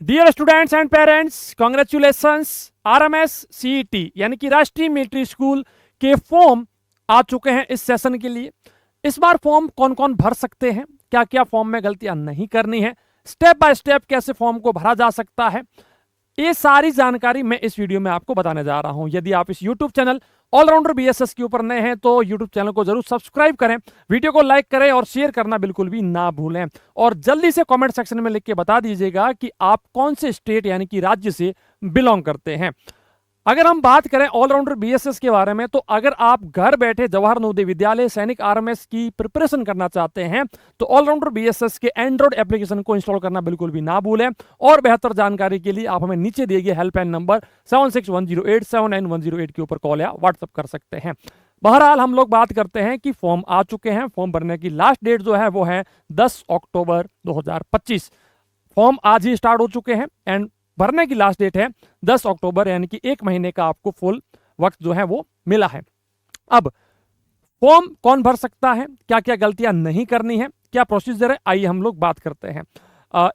Dear students and parents, congratulations. RMS CET यानी कि राष्ट्रीय मिलिट्री स्कूल के फॉर्म आ चुके हैं इस सेशन के लिए। इस बार फॉर्म कौन कौन भर सकते हैं, क्या क्या फॉर्म में गलतियां नहीं करनी है, स्टेप बाय स्टेप कैसे फॉर्म को भरा जा सकता है, ये सारी जानकारी मैं इस वीडियो में आपको बताने जा रहा हूं। यदि आप इस यूट्यूब चैनल ऑलराउंडर बीएसएस के ऊपर नए हैं तो यूट्यूब चैनल को जरूर सब्सक्राइब करें, वीडियो को लाइक करें और शेयर करना बिल्कुल भी ना भूलें। और जल्दी से कमेंट सेक्शन में लिख के बता दीजिएगा कि आप कौन से स्टेट यानी कि राज्य से बिलोंग करते हैं। अगर हम बात करें ऑलराउंडर बीएसएस के बारे में, तो अगर आप घर बैठे जवाहर नवोदय विद्यालय सैनिक आरएमएस की प्रिपरेशन करना चाहते हैं तो ऑलराउंडर बीएसएस के एंड्रॉइड एप्लीकेशन को इंस्टॉल करना बिल्कुल भी ना भूलें। और बेहतर जानकारी के लिए आप हमें नीचे दिए गए हेल्पलाइन नंबर 7610879108 के ऊपर कॉल या व्हाट्सएप कर सकते हैं। बहरहाल हम लोग बात करते हैं कि फॉर्म आ चुके हैं। फॉर्म भरने की लास्ट डेट जो है वो है 10 अक्टूबर 2025। फॉर्म आज ही स्टार्ट हो चुके हैं एंड भरने की लास्ट डेट है 10 अक्टूबर, यानी कि एक महीने का आपको फुल वक्त जो है वो मिला है। अब फॉर्म कौन भर सकता है, क्या क्या गलतियां नहीं करनी है, क्या प्रोसीजर है, आइए हम लोग बात करते हैं।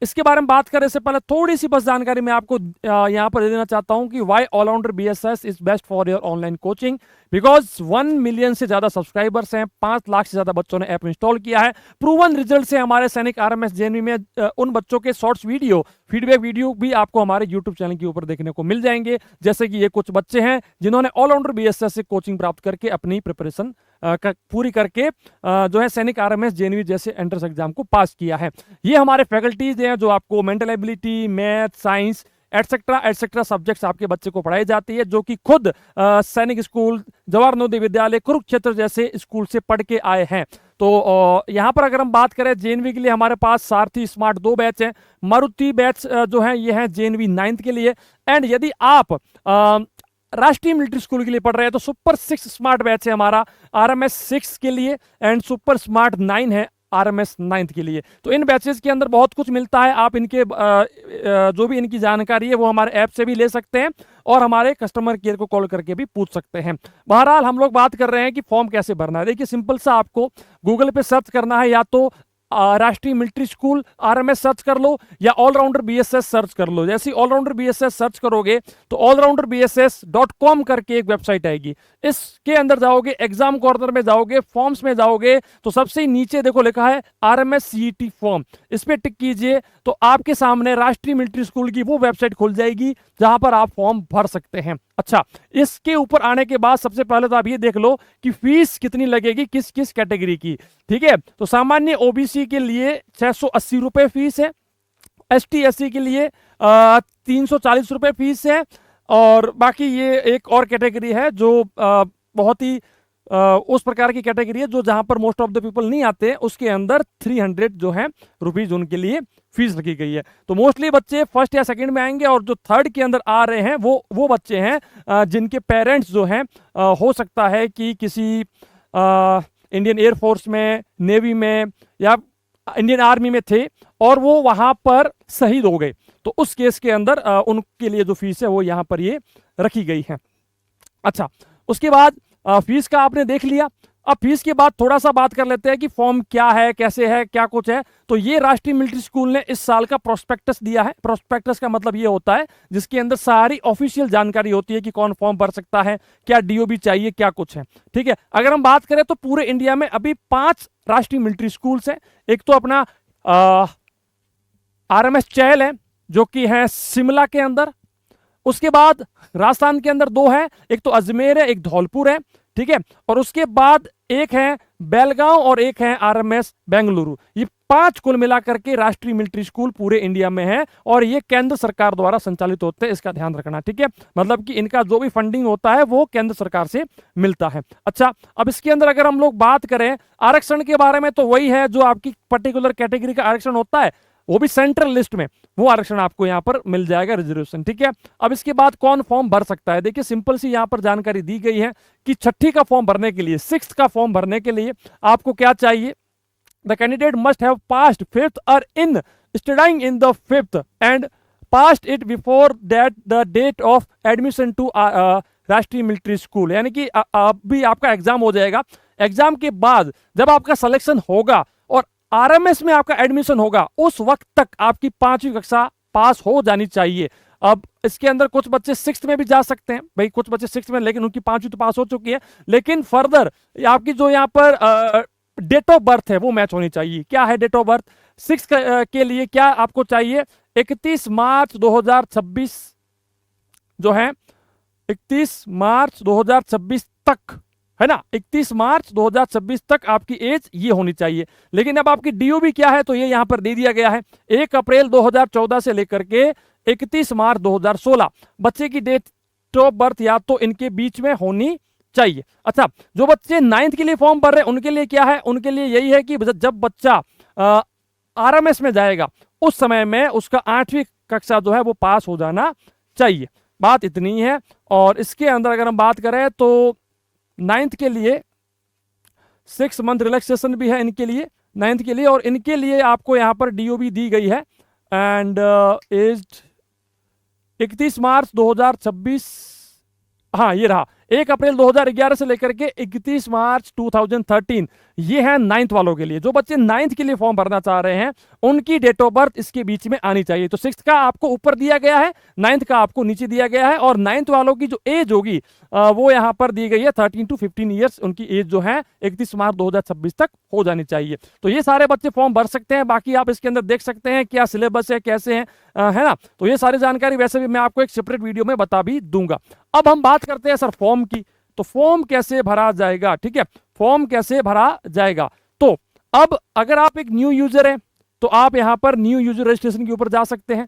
इसके बारे में बात करने से पहले थोड़ी सी बस जानकारी मैं आपको यहां पर दे देना चाहता हूं कि why allrounder BSS is best for your online coaching, because 1 million से ज्यादा सब्सक्राइबर्स हैं, 5 लाख से ज्यादा बच्चों ने ऐप इंस्टॉल किया है। प्रूवन रिजल्ट से हमारे सैनिक आरएमएस जेएनवी में उन बच्चों के शॉर्ट्स वीडियो, फीडबैक वीडियो भी आपको हमारे यूट्यूब चैनल के ऊपर देखने को मिल जाएंगे। जैसे कि ये कुछ बच्चे हैं जिन्होंने ऑलराउंडर बीएसएस से कोचिंग प्राप्त करके अपनी प्रिपरेशन पूरी करके जो है सैनिक आरएमएस जेएनवी जैसे एंट्रेंस एग्जाम को पास किया है। ये हमारे फैकल्टीज हैं जो आपको mental ability, math, science etcetera subjects आपके बच्चे को पढ़ाई जाती है, जो कि खुद सैनिक स्कूल, जवाहर नवोदय विद्यालय, कुरुक्षेत्र जैसे स्कूल से पढ़ के आए हैं। तो यहाँ पर अगर हम बात करें जेएनवी के लिए, हमारे पास सारथी स्मार्ट 2 बैच हैं। मारुति बैच जो है ये है जेएनवी 9th के लिए। एंड यदि आप राष्ट्रीय मिलिट्री स्कूल के लिए पढ़ रहे हैं तो सुपर 6 स्मार्ट बैच है हमारा आरएमएस 6 के लिए एंड सुपर स्मार्ट 9 है आरएमएस 9th के लिए। तो इन बैचेस के अंदर बहुत कुछ मिलता है। आप इनके जो भी इनकी जानकारी है वो हमारे ऐप से भी ले सकते हैं और हमारे कस्टमर केयर को कॉल करके भी पूछ सकते हैं। बहरहाल हम लोग बात कर रहे हैं कि फॉर्म कैसे भरना है। देखिए सिंपल सा, आपको गूगल पे सर्च करना है, या तो राष्ट्रीय मिलिट्री स्कूल आरएमएस सर्च कर लो या ऑलराउंडर बीएसएस सर्च कर लो। जैसे ऑलराउंडर बीएसएस सर्च करोगे तो allrounderbss.com करके एक वेबसाइट आएगी। इसके अंदर जाओगे, एग्जाम कॉर्नर में जाओगे, फॉर्म्स में जाओगे तो सबसे नीचे देखो लिखा है आरएमएस सीईटी फॉर्म, इस पे टिक कीजिए तो आपके सामने राष्ट्रीय मिलिट्री स्कूल की वो वेबसाइट खुल जाएगी जहां पर आप फॉर्म भर सकते हैं। अच्छा, इसके ऊपर आने के बाद सबसे पहले तो आप ये देख लो कि फीस कितनी लगेगी किस किस कैटेगरी की। ठीक है, तो सामान्य ओबीसी के लिए 680 रुपए फीस है, एसटी एससी के लिए 340 रुपए फीस है, और बाकी ये एक और कैटेगरी है जो बहुत ही उस प्रकार की कैटेगरी है जो जहां पर मोस्ट ऑफ द पीपल नहीं आते, उसके अंदर 300 जो है रुपीज उनके लिए फीस रखी गई है। तो मोस्टली बच्चे फर्स्ट या सेकंड में आएंगे, और जो थर्ड के अंदर आ रहे हैं वो बच्चे हैं जिनके पेरेंट्स जो हैं हो सकता है कि किसी इंडियन एयरफोर्स में, नेवी में या इंडियन आर्मी में थे और वो वहां पर शहीद हो गए, तो उस केस के अंदर उनके लिए जो फीस है वो यहाँ पर ये रखी गई है। अच्छा, उसके बाद फीस का आपने देख लिया। अब फीस के बाद थोड़ा सा बात कर लेते हैं कि फॉर्म क्या है, कैसे है, क्या कुछ है। तो ये राष्ट्रीय मिलिट्री स्कूल ने इस साल का प्रोस्पेक्टस दिया है। प्रोस्पेक्टस का मतलब ये होता है जिसके अंदर सारी ऑफिशियल जानकारी होती है कि कौन फॉर्म भर सकता है, क्या डीओबी चाहिए, क्या कुछ है। ठीक है, अगर हम बात करें तो पूरे इंडिया में अभी 5 राष्ट्रीय मिलिट्री स्कूल्स हैं। एक तो अपना आरएमएस चैल है जो कि है शिमला के अंदर। उसके बाद राजस्थान के अंदर 2 है, एक तो अजमेर है, एक धौलपुर है। ठीक है, और उसके बाद एक है बेलगांव और एक है आरएमएस बेंगलुरु। ये 5 कुल मिलाकर के राष्ट्रीय मिलिट्री स्कूल पूरे इंडिया में है और ये केंद्र सरकार द्वारा संचालित होते हैं, इसका ध्यान रखना। ठीक है, मतलब कि इनका जो भी फंडिंग होता है वो केंद्र सरकार से मिलता है। अच्छा, अब इसके अंदर अगर हम लोग बात करें आरक्षण के बारे में, तो वही है जो आपकी पर्टिकुलर कैटेगरी का आरक्षण होता है, वो भी सेंट्रल लिस्ट में वो आरक्षण आपको यहाँ पर मिल जाएगा, रिजर्वेशन। ठीक है, अब इसके बाद कौन फॉर्म भर सकता है, देखिए सिंपल सी यहाँ पर जानकारी दी गई है कि 6ठी का फॉर्म भरने के लिए, 6th का फॉर्म भरने के लिए आपको क्या चाहिए। The candidate must have passed 5th और in studying in the 5th and passed it before that the date of admission to Rashtriya military school. यानी कि अभी आपका एग्जाम हो जाएगा, एग्जाम के बाद जब आपका सिलेक्शन होगा और आरएमएस में आपका एडमिशन होगा, उस वक्त तक आपकी 5वीं कक्षा पास हो जानी चाहिए। अब इसके अंदर कुछ बच्चे 6th में भी जा सकते हैं भाई, कुछ बच्चे 6th में, लेकिन उनकी 5वीं तो पास हो चुकी है। लेकिन फर्दर आपकी जो यहाँ पर डेट ऑफ बर्थ है वो मैच होनी चाहिए। क्या है डेट ऑफ बर्थ 6 के लिए? क्या आपको चाहिए? 31 मार्च 2026 जो है, 31 मार्च 2026 तक, है ना, 31 मार्च 2026 तक आपकी एज ये होनी चाहिए। लेकिन अब आपकी डीओबी क्या है, तो ये यहां पर दे दिया गया है 1 अप्रैल 2014 से लेकर के 31 मार्च 2016। बच्चे की डेट ऑफ बर्थ या तो इनके बीच में होनी चाहिए। अच्छा, जो बच्चे 9th के लिए फॉर्म भर रहे हैं उनके लिए क्या है? उनके लिए यही है कि जब बच्चा RMS में जाएगा उस समय में उसका 8वीं कक्षा जो है वो पास हो जाना चाहिए। बात इतनी है। और इसके अंदर अगर हम बात करें तो 9th के लिए 6 मंथ रिलैक्सेशन भी है इनके लिए, 9th के लिए। और इनके लिए आपको यहाँ पर डीओबी दी गई है एंड एज्ड 31 मार्च 2026, हाँ ये रहा, 1 अप्रैल 2011 से लेकर के 31 मार्च 2013, ये है 9th वालों के लिए। जो बच्चे 9th के लिए फॉर्म भरना चाह रहे हैं उनकी डेट ऑफ बर्थ इसके बीच में आनी चाहिए। तो 6th का आपको ऊपर दिया गया है, 9th का आपको नीचे दिया गया है। और 9th वालों की जो एज होगी वो यहां पर दी गई है 13 to 15 ईयर्स, उनकी एज जो है 31 मार्च 2026 तक हो जानी चाहिए। तो ये सारे बच्चे फॉर्म भर सकते हैं। बाकी आप इसके अंदर देख सकते हैं क्या सिलेबस है, कैसे है, है ना। तो ये सारी जानकारी वैसे भी मैं आपको एक सेपरेट वीडियो में बता भी दूंगा। अब हम बात करते हैं सर फॉर्म की। तो फॉर्म कैसे भरा जाएगा, ठीक है, फॉर्म कैसे भरा जाएगा। तो अब अगर आप एक न्यू यूजर हैं तो आप यहां पर न्यू यूजर रजिस्ट्रेशन के ऊपर जा सकते हैं।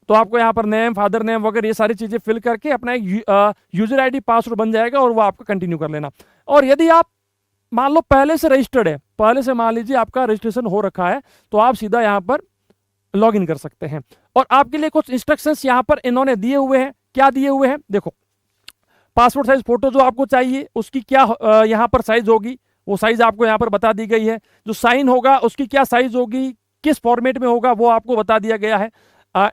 तो आपको यहाँ पर नेम, फादर नेम वगैरह ये सारी चीजें फिल करके अपना एक यूजर आईडी पासवर्ड बन जाएगा और वो आपका कंटिन्यू कर लेना। और यदि आप मान लो पहले से रजिस्टर्ड है, पहले से मान लीजिए आपका रजिस्ट्रेशन हो रखा है, तो आप सीधा यहाँ पर लॉग इन कर सकते हैं। और आपके लिए कुछ इंस्ट्रक्शंस यहाँ पर इन्होंने दिए हुए हैं। क्या दिए हुए हैं देखो, पासपोर्ट साइज फोटो जो आपको चाहिए उसकी क्या यहाँ पर साइज होगी, वो साइज आपको यहाँ पर बता दी गई है। जो साइन होगा उसकी क्या साइज होगी, किस फॉर्मेट में होगा वो आपको बता दिया गया है।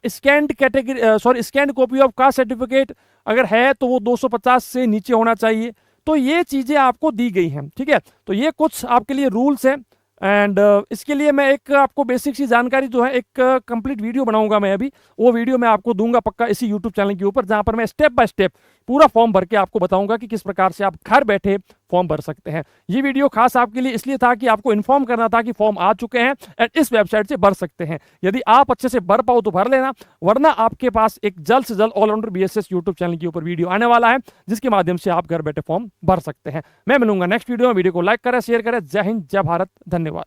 Scanned copy of caste certificate अगर है तो वो 250 से नीचे होना चाहिए। तो ये चीजें आपको दी गई हैं, ठीक है। तो ये कुछ आपके लिए रूल्स हैं एंड इसके लिए मैं एक आपको बेसिक सी जानकारी जो है एक कंप्लीट वीडियो बनाऊंगा मैं अभी, वो वीडियो मैं आपको दूंगा पक्का इसी यूट्यूब चैनल के ऊपर, जहां पर मैं स्टेप बाय स्टेप पूरा फॉर्म भर के आपको बताऊंगा कि किस प्रकार से आप घर बैठे फॉर्म भर सकते हैं। ये वीडियो खास आपके लिए इसलिए था कि आपको इन्फॉर्म करना था कि फॉर्म आ चुके हैं एंड इस वेबसाइट से भर सकते हैं। यदि आप अच्छे से भर पाओ तो भर लेना, वरना आपके पास एक जल्द से जल्द ऑलराउंडर BSS यूट्यूब चैनल के ऊपर वीडियो आने वाला है जिसके माध्यम से आप घर बैठे फॉर्म भर सकते हैं। मैं मिलूंगा नेक्स्ट वीडियो में। वीडियो को लाइक करें, शेयर करें। जय हिंद, जय भारत, धन्यवाद।